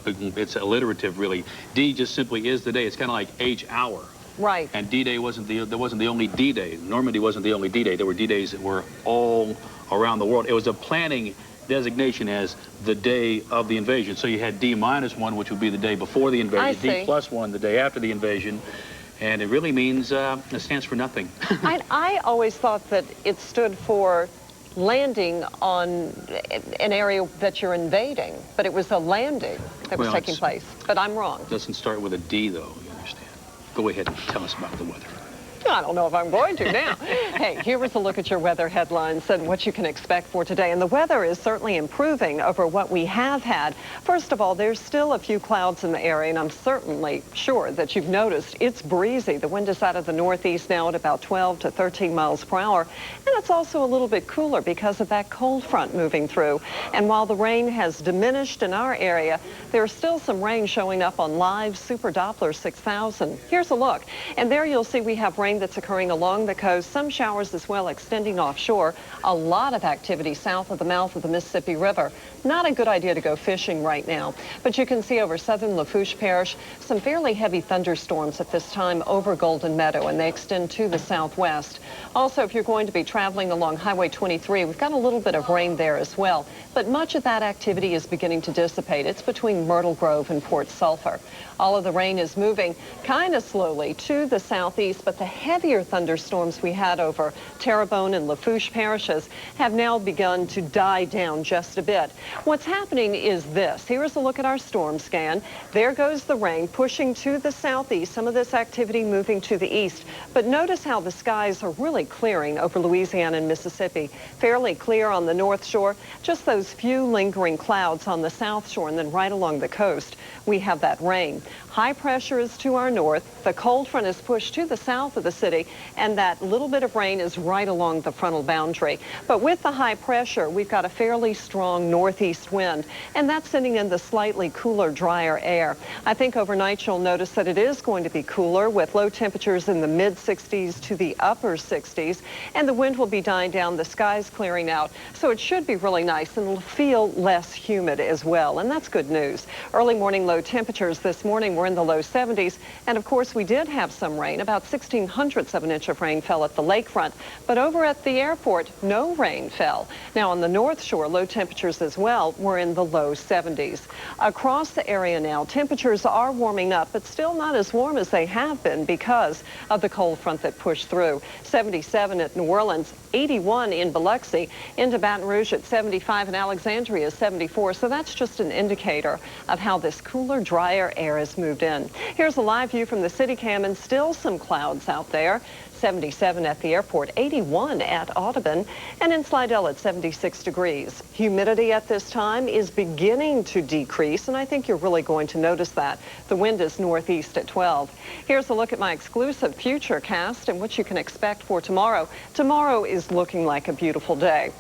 it's alliterative, really. D just simply is the day. It's kind of like H hour. Right. And D-Day wasn't the only D-Day. Normandy wasn't the only D-Day. There were D-Days that were all around the world. It was a planning designation as the day of the invasion. So you had D-1, which would be the day before the invasion, D+1, the day after the invasion, and it really means, it stands for nothing. I always thought that it stood for landing on an area that you're invading, but it was a landing that was taking place. But I'm wrong. It doesn't start with a D, though, you understand. Go ahead and tell us about the weather. I don't know if I'm going to now. Hey, here is a look at your weather headlines and what you can expect for today. And the weather is certainly improving over what we have had. First of all, there's still a few clouds in the area, and I'm certainly sure that you've noticed it's breezy. The wind is out of the northeast now at about 12 to 13 miles per hour. And it's also a little bit cooler because of that cold front moving through. And while the rain has diminished in our area, there's still some rain showing up on live Super Doppler 6000. Here's a look. And there you'll see we have rain that's occurring along the coast, some showers as well extending offshore. A lot of activity south of the mouth of the Mississippi River. Not a good idea to go fishing right now, but you can see over southern Lafourche Parish some fairly heavy thunderstorms at this time over Golden Meadow, and they extend to the southwest. Also, if you're going to be traveling along Highway 23, we've got a little bit of rain there as well, but much of that activity is beginning to dissipate. It's between Myrtle Grove and Port Sulphur. All of the rain is moving kind of slowly to the southeast, but the heavier thunderstorms we had over Terrebonne and Lafourche parishes have now begun to die down just a bit. What's happening is this. Here's a look at our storm scan. There goes the rain pushing to the southeast, some of this activity moving to the east. But notice how the skies are really clearing over Louisiana and Mississippi. Fairly clear on the north shore, just those few lingering clouds on the south shore, and then right along the coast we have that rain. High pressure is to our north. The cold front is pushed to the south of the city, and that little bit of rain is right along the frontal boundary. But with the high pressure, we've got a fairly strong northeast wind, and that's sending in the slightly cooler, drier air. I think overnight you'll notice that it is going to be cooler with low temperatures in the mid-60s to the upper 60s, and the wind will be dying down, the sky's clearing out, so it should be really nice, and it'll feel less humid as well, and that's good news. Early morning low temperatures this morning were in the low 70s, and of course we did have some rain. About 1/1600ths of an inch of rain fell at the lakefront, but over at the airport no rain fell. Now on the north shore, low temperatures as well were in the low 70s. Across the area now, temperatures are warming up, but still not as warm as they have been because of the cold front that pushed through. 77 at New Orleans, 81 in Biloxi, into Baton Rouge at 75, and Alexandria 74. So that's just an indicator of how this cooler, drier air has moved in. Here's a live view from the city cam, and still some clouds out there. 77 at the airport, 81 at Audubon, and in Slidell at 76 degrees. Humidity at this time is beginning to decrease, and I think you're really going to notice that. The wind is northeast at 12. Here's a look at my exclusive future cast and what you can expect for tomorrow. Tomorrow is looking like a beautiful day.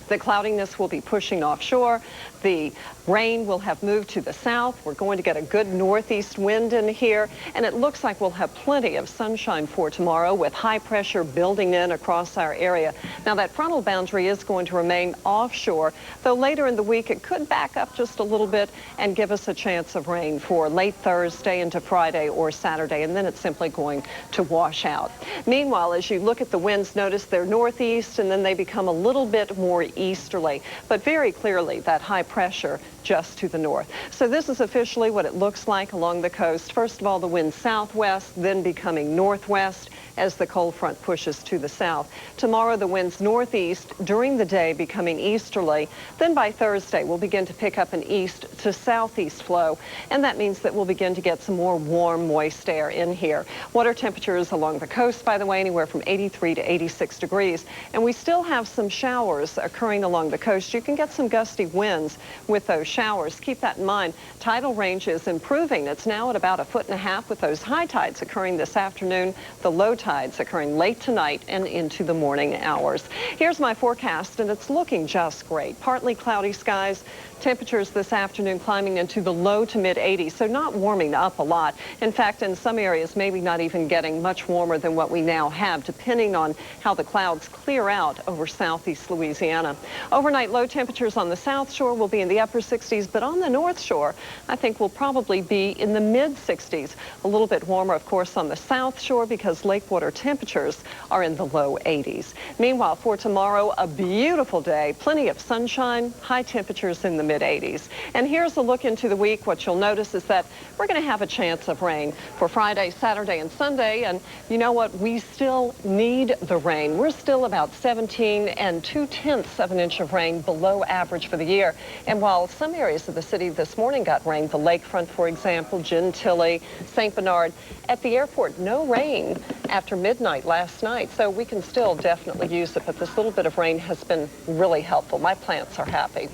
The cloudiness will be pushing offshore. The rain will have moved to the south. We're going to get a good northeast wind in here, and it looks like we'll have plenty of sunshine for tomorrow with high pressure building in across our area. Now that frontal boundary is going to remain offshore, though later in the week it could back up just a little bit and give us a chance of rain for late Thursday into Friday or Saturday, and then it's simply going to wash out. Meanwhile, as you look at the winds, notice they're northeast and then they become a little bit more easterly, but very clearly that high pressure just to the north. So this is officially what it looks like along the coast. First of all, the wind southwest, then becoming northwest as the cold front pushes to the south. Tomorrow, the winds northeast during the day becoming easterly. Then by Thursday, we'll begin to pick up an east to southeast flow, and that means that we'll begin to get some more warm, moist air in here. Water temperatures along the coast, by the way, anywhere from 83 to 86 degrees. And we still have some showers occurring along the coast. You can get some gusty winds with those showers. Keep that in mind. Tidal range is improving. It's now at about 1.5 feet with those high tides occurring this afternoon, the low tides occurring late tonight and into the morning hours. Here's my forecast, and it's looking just great. Partly cloudy skies. Temperatures this afternoon climbing into the low to mid 80s, so not warming up a lot. In fact, in some areas, maybe not even getting much warmer than what we now have, depending on how the clouds clear out over southeast Louisiana. Overnight low temperatures on the south shore will be in the upper 60s, but on the north shore, I think we'll probably be in the mid 60s. A little bit warmer, of course, on the south shore because lake water temperatures are in the low 80s. Meanwhile, for tomorrow, a beautiful day, plenty of sunshine, high temperatures in the mid-80s. And here's a look into the week. What you'll notice is that we're going to have a chance of rain for Friday, Saturday, and Sunday. And you know what? We still need the rain. We're still about 17 2/10 of an inch of rain below average for the year. And while some areas of the city this morning got rain, the lakefront, for example, Gentilly, St. Bernard, at the airport, no rain at after midnight last night, so we can still definitely use it, but this little bit of rain has been really helpful. My plants are happy.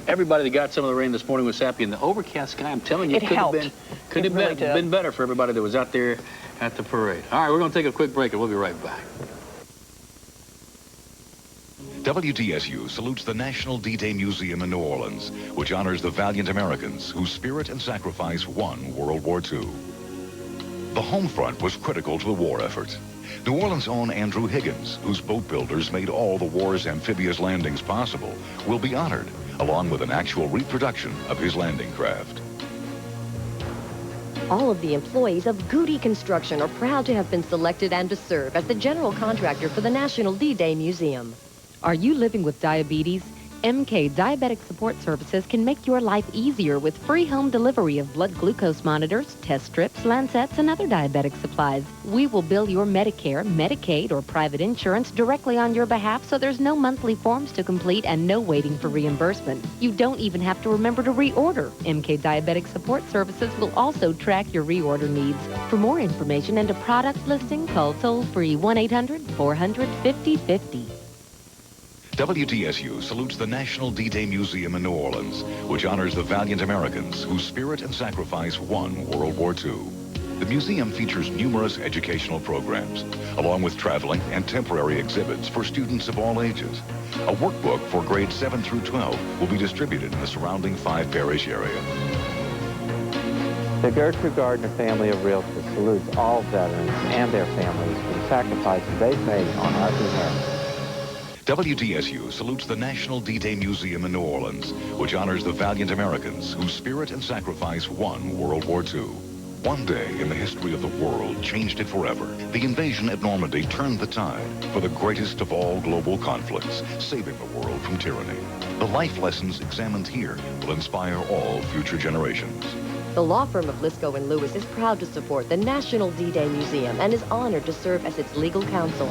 Everybody that got some of the rain this morning was happy, and the overcast sky, I'm telling you, It helped. could have really been better for everybody that was out there at the parade. All right, we're going to take a quick break, and we'll be right back. WDSU salutes the National D-Day Museum in New Orleans, which honors the valiant Americans whose spirit and sacrifice won World War II. The home front was critical to the war effort. New Orleans' own Andrew Higgins, whose boat builders made all the war's amphibious landings possible, will be honored, along with an actual reproduction of his landing craft. All of the employees of Goody Construction are proud to have been selected and to serve as the general contractor for the National D-Day Museum. Are you living with diabetes? MK Diabetic Support Services can make your life easier with free home delivery of blood glucose monitors, test strips, lancets, and other diabetic supplies. We will bill your Medicare, Medicaid, or private insurance directly on your behalf, so there's no monthly forms to complete and no waiting for reimbursement. You don't even have to remember to reorder. MK Diabetic Support Services will also track your reorder needs. For more information and a product listing, call toll-free 1-800-400-5050. WDSU salutes the National D-Day Museum in New Orleans, which honors the valiant Americans whose spirit and sacrifice won World War II. The museum features numerous educational programs, along with traveling and temporary exhibits for students of all ages. A workbook for grades 7 through 12 will be distributed in the surrounding 5-parish area. The Gertrude Gardner family of realtors salutes all veterans and their families for the sacrifices they've made on our behalf. WDSU salutes the National D-Day Museum in New Orleans, which honors the valiant Americans whose spirit and sacrifice won World War II. One day in the history of the world changed it forever. The invasion at Normandy turned the tide for the greatest of all global conflicts, saving the world from tyranny. The life lessons examined here will inspire all future generations. The law firm of Lisco & Lewis is proud to support the National D-Day Museum and is honored to serve as its legal counsel.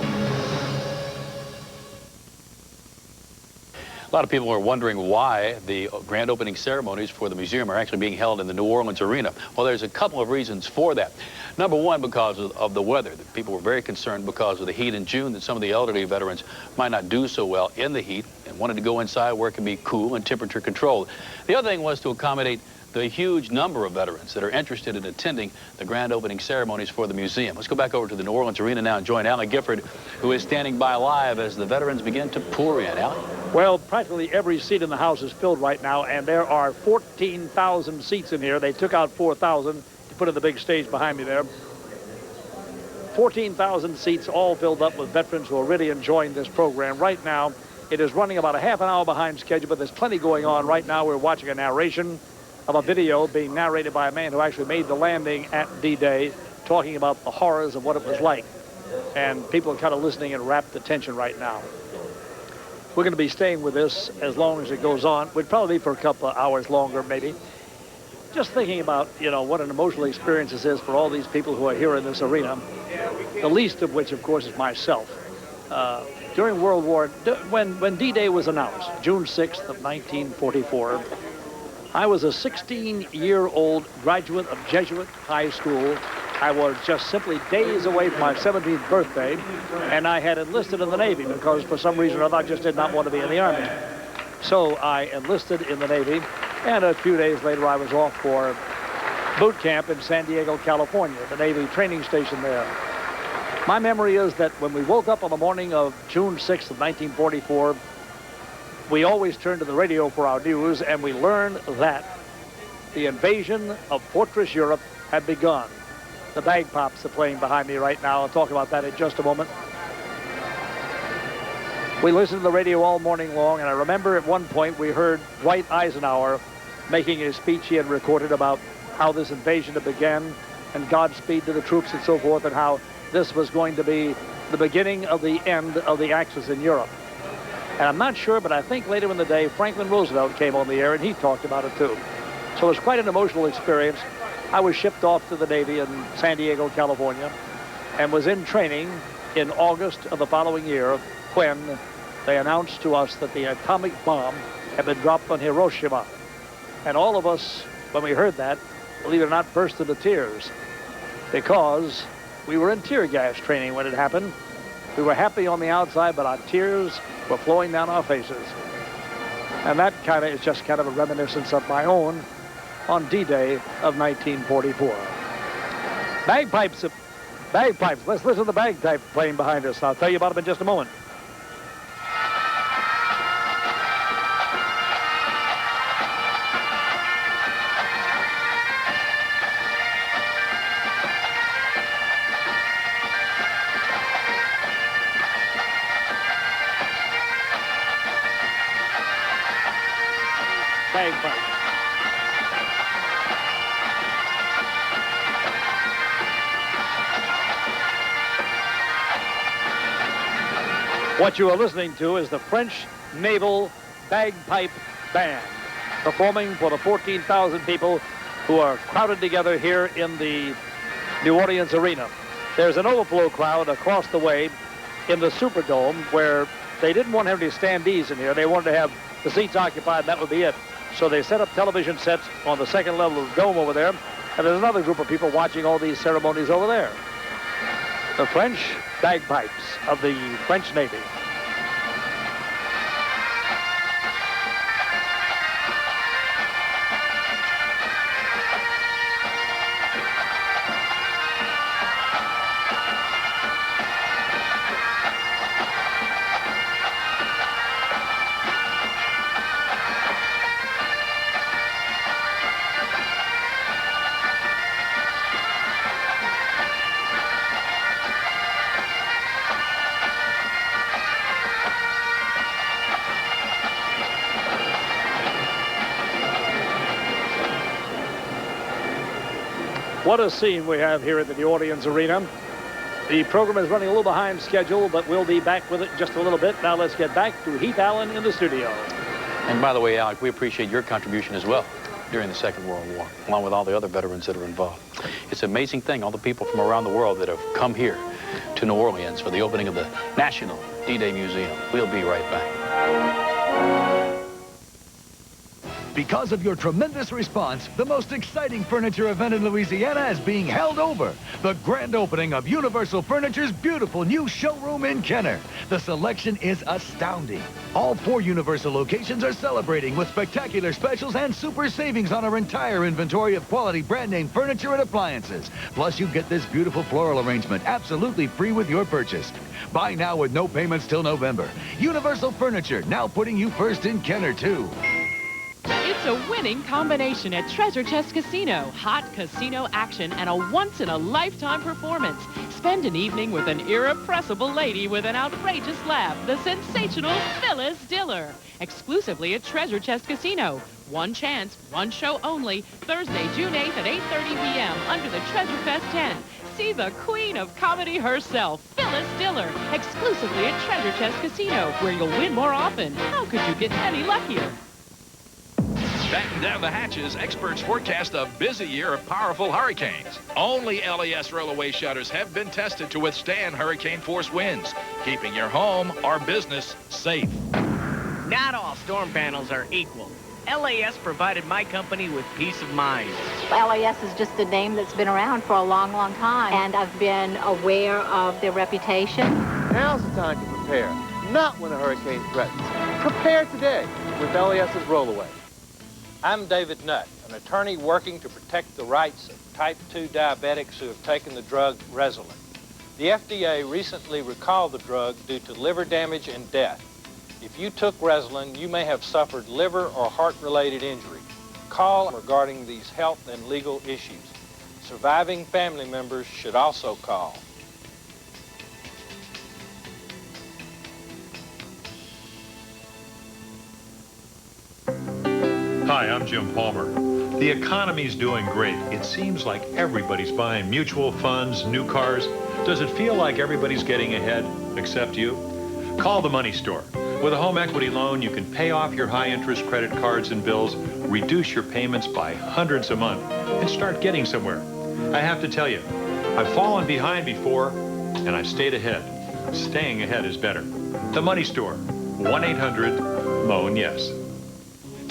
A lot of people are wondering why the grand opening ceremonies for the museum are actually being held in the New Orleans arena. Well, there's a couple of reasons for that. Number one, because of the weather. People were very concerned because of the heat in June that some of the elderly veterans might not do so well in the heat and wanted to go inside where it can be cool and temperature controlled. The other thing was to accommodate the huge number of veterans that are interested in attending the grand opening ceremonies for the museum. Let's go back over to the New Orleans arena now and join Alan Gifford, who is standing by live as the veterans begin to pour in. Alan? Well, practically every seat in the house is filled right now, and there are 14,000 seats in here. They took out 4,000 to put in the big stage behind me there. 14,000 seats all filled up with veterans who are really enjoying this program. Right now, it is running about a half an hour behind schedule, but there's plenty going on. Right now, we're watching a narration of a video being narrated by a man who actually made the landing at D-Day, talking about the horrors of what it was like. And people are kind of listening in rapt attention right now. We're going to be staying with this as long as it goes on. We'd probably be for a couple of hours longer, maybe. Just thinking about, you know, what an emotional experience this is for all these people who are here in this arena, the least of which, of course, is myself. During World War, when D-Day was announced, June 6th of 1944, I was a 16-year-old graduate of Jesuit High School. I was just simply days away from my 17th birthday, and I had enlisted in the Navy because for some reason or other I just did not want to be in the Army. So I enlisted in the Navy, and a few days later I was off for boot camp in San Diego, California, the Navy training station there. My memory is that when we woke up on the morning of June 6th of 1944, we always turned to the radio for our news, and we learned that the invasion of Fortress Europe had begun. The bagpipes are playing behind me right now. I'll talk about that in just a moment. We listened to the radio all morning long, and I remember at one point we heard Dwight Eisenhower making a speech he had recorded about how this invasion had begun and Godspeed to the troops and so forth, and how this was going to be the beginning of the end of the Axis in Europe. And I'm not sure, but I think later in the day, Franklin Roosevelt came on the air, and he talked about it too. So it was quite an emotional experience. I was shipped off to the Navy in San Diego, California, and was in training in August of the following year when they announced to us that the atomic bomb had been dropped on Hiroshima. And all of us, when we heard that, believe it or not, burst into tears, because We were in tear gas training when it happened. We were happy on the outside, but our tears were flowing down our faces. And that kind of is just kind of a reminiscence of my own on D-Day of 1944. Bagpipes. Let's listen to the bagpipe playing behind us. I'll tell you about them in just a moment. Bagpipe. What you are listening to is the French Naval Bagpipe Band performing for the 14,000 people who are crowded together here in the New Orleans Arena. There's an overflow crowd across the way in the Superdome where they didn't want to have any standees in here. They wanted to have the seats occupied, and that would be it. So they set up television sets on the second level of the dome over there, and there's another group of people watching all these ceremonies over there. The French bagpipes of the French Navy. What a scene we have here at the New Orleans Arena. The program is running a little behind schedule, but we'll be back with it in just a little bit. Now let's get back to Heath Allen in the studio. And by the way, Alec, we appreciate your contribution as well during the Second World War, along with all the other veterans that are involved. It's an amazing thing, all the people from around the world that have come here to New Orleans for the opening of the National D-Day Museum. We'll be right back. Because of your tremendous response, the most exciting furniture event in Louisiana is being held over. The grand opening of Universal Furniture's beautiful new showroom in Kenner. The selection is astounding. All 4 Universal locations are celebrating with spectacular specials and super savings on our entire inventory of quality brand name furniture and appliances. Plus, you get this beautiful floral arrangement absolutely free with your purchase. Buy now with no payments till November. Universal Furniture, now putting you first in Kenner, too. It's a winning combination at Treasure Chest Casino. Hot casino action and a once-in-a-lifetime performance. Spend an evening with an irrepressible lady with an outrageous laugh, the sensational Phyllis Diller. Exclusively at Treasure Chest Casino. One chance, one show only, Thursday, June 8th at 8:30 p.m. under the Treasure Fest tent. See the queen of comedy herself, Phyllis Diller, exclusively at Treasure Chest Casino, where you'll win more often. How could you get any luckier? Batten down the hatches, experts forecast a busy year of powerful hurricanes. Only LES rollaway shutters have been tested to withstand hurricane force winds, keeping your home or business safe. Not all storm panels are equal. LAS provided my company with peace of mind. LAS is just a name that's been around for a long, long time, and I've been aware of their reputation. Now's the time to prepare, not when a hurricane threatens. Prepare today with LAS's rollaway. I'm David Nutt, an attorney working to protect the rights of type 2 diabetics who have taken the drug Resolute. The FDA recently recalled the drug due to liver damage and death. If you took Resolute, you may have suffered liver or heart-related injury. Call regarding these health and legal issues. Surviving family members should also call. Hi, I'm Jim Palmer. The economy's doing great. It seems like everybody's buying mutual funds, new cars. Does it feel like everybody's getting ahead, except you? Call the Money Store. With a home equity loan, you can pay off your high-interest credit cards and bills, reduce your payments by hundreds a month, and start getting somewhere. I have to tell you, I've fallen behind before, and I've stayed ahead. Staying ahead is better. The Money Store, 1-800-LOAN-YES.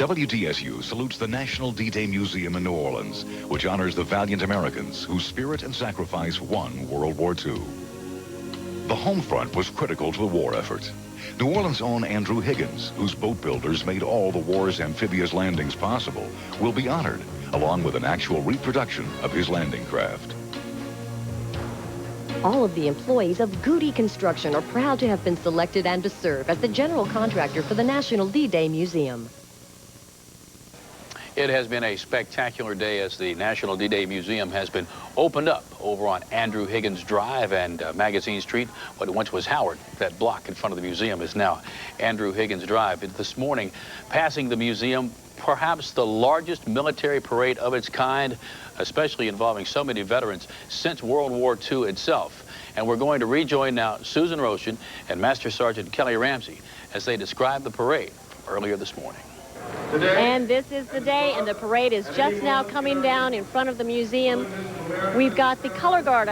WDSU salutes the National D-Day Museum in New Orleans, which honors the valiant Americans whose spirit and sacrifice won World War II. The home front was critical to the war effort. New Orleans' own Andrew Higgins, whose boat builders made all the war's amphibious landings possible, will be honored, along with an actual reproduction of his landing craft. All of the employees of Goody Construction are proud to have been selected and to serve as the general contractor for the National D-Day Museum. It has been a spectacular day as the National D-Day Museum has been opened up over on Andrew Higgins Drive and Magazine Street. What once was Howard, that block in front of the museum, is now Andrew Higgins Drive. This morning, passing the museum, perhaps the largest military parade of its kind, especially involving so many veterans since World War II itself. And we're going to rejoin now Susan Roshan and Master Sergeant Kelly Ramsey as they describe the parade earlier this morning. And this is the day, and the parade is just now coming down in front of the museum. We've got the color guard